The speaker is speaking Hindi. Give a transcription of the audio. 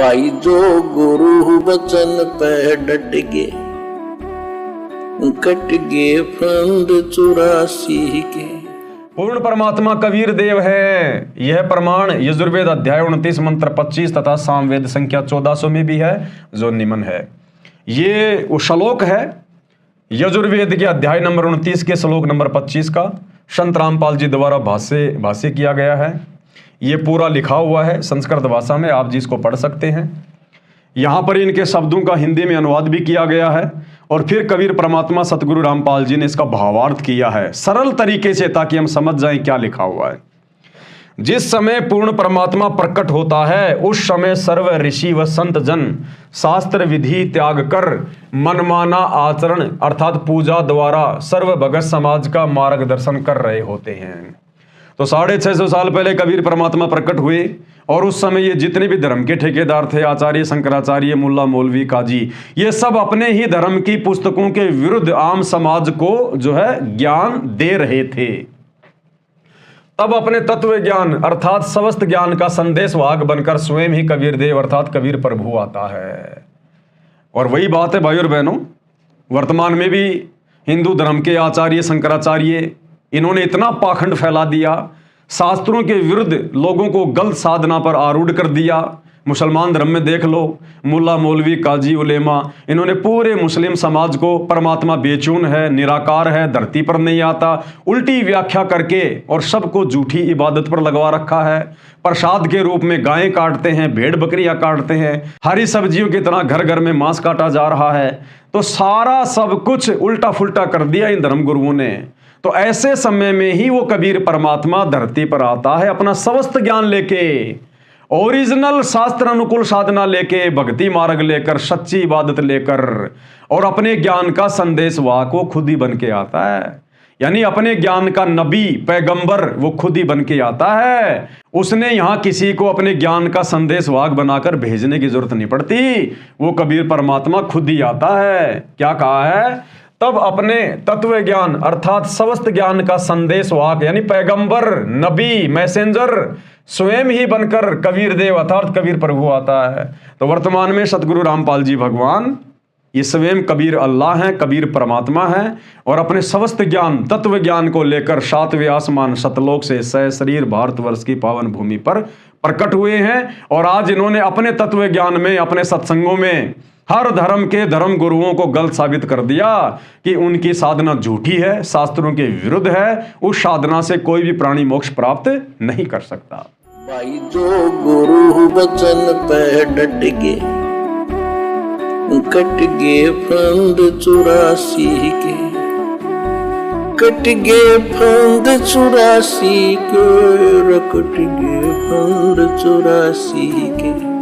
भाई जो गुरु वचन पे डट गे, कट गे फंद 84 के। पूर्ण परमात्मा कबीर देव है, यह प्रमाण यजुर्वेद अध्याय 29 मंत्र 25 तथा सामवेद संख्या 1400 में भी है, जो निमन है। ये वो श्लोक है यजुर्वेद के अध्याय नंबर 29 के श्लोक नंबर 25 का, संत रामपाल जी द्वारा भाष्य किया गया है। ये पूरा लिखा हुआ है संस्कृत भाषा में, आप जिसको पढ़ सकते हैं। यहाँ पर इनके शब्दों का हिंदी में अनुवाद भी किया गया है और फिर कबीर परमात्मा सतगुरु रामपाल जी ने इसका भावार्थ किया है सरल तरीके से, ताकि हम समझ जाएं क्या लिखा हुआ है। जिस समय पूर्ण परमात्मा प्रकट होता है, उस समय सर्व ऋषि व संत जन शास्त्र विधि त्याग कर मनमाना आचरण अर्थात पूजा द्वारा सर्व भगत समाज का मार्गदर्शन कर रहे होते हैं। तो 650 साल पहले कबीर परमात्मा प्रकट हुए और उस समय ये जितने भी धर्म के ठेकेदार थे, आचार्य शंकराचार्य, मुल्ला मौलवी काजी, ये सब अपने ही धर्म की पुस्तकों के विरुद्ध आम समाज को जो है ज्ञान दे रहे थे। तब अपने तत्व ज्ञान अर्थात समस्त ज्ञान का संदेश वाहक बनकर स्वयं ही कबीर देव अर्थात कबीर प्रभु आता है। और वही बात है भाई और बहनों, वर्तमान में भी हिंदू धर्म के आचार्य शंकराचार्य इन्होंने इतना पाखंड फैला दिया, शास्त्रों के विरुद्ध लोगों को गलत साधना पर आरूढ़ कर दिया। मुसलमान धर्म में देख लो, मुल्ला मौलवी काजी उलेमा, इन्होंने पूरे मुस्लिम समाज को परमात्मा बेचून है, निराकार है, धरती पर नहीं आता, उल्टी व्याख्या करके और सबको झूठी इबादत पर लगवा रखा है। प्रसाद के रूप में गायें काटते हैं, भेड़ बकरियां काटते हैं, हरी सब्जियों की तरह घर घर में मांस काटा जा रहा है। तो सारा सब कुछ उल्टा फुल्टा कर दिया इन धर्म गुरुओं ने। तो ऐसे समय में ही वो कबीर परमात्मा धरती पर आता है अपना समस्त ज्ञान लेके, ओरिजिनल शास्त्र अनुकूल साधना लेके, भक्ति मार्ग लेकर, सच्ची इबादत लेकर, और अपने ज्ञान का संदेश वाहक वो खुद ही बन के आता है। यानी अपने ज्ञान का नबी पैगंबर वो खुद ही बन के आता है। उसने यहाँ किसी को अपने ज्ञान का संदेश वाहक बनाकर भेजने की जरूरत नहीं पड़ती, वो कबीर परमात्मा खुद ही आता है। क्या कहा है? तब अपने तत्व ज्ञान अर्थात समस्त ज्ञान का संदेश वाहक यानी पैगंबर, नबी, मैसेंजर स्वयं ही बनकर कबीर देव अर्थात कबीर प्रभु आता है। तो वर्तमान में सतगुरु रामपाल जी भगवान ये स्वयं कबीर अल्लाह हैं, कबीर परमात्मा हैं, और अपने समस्त ज्ञान तत्व ज्ञान को लेकर 7वें आसमान सतलोक से शरीर भारतवर्ष की पावन भूमि पर प्रकट हुए हैं। और आज इन्होंने अपने तत्व ज्ञान में, अपने सत्संगों में हर धर्म के धर्म गुरुओं को गलत साबित कर दिया कि उनकी साधना झूठी है, शास्त्रों के विरुद्ध है, उस साधना से कोई भी प्राणी मोक्ष प्राप्त नहीं कर सकता। भाई जो गुरु वचन पे डट गे, कट गे फंद 84 के, कट गे फंद 84 के, कट गे फंद 84 के।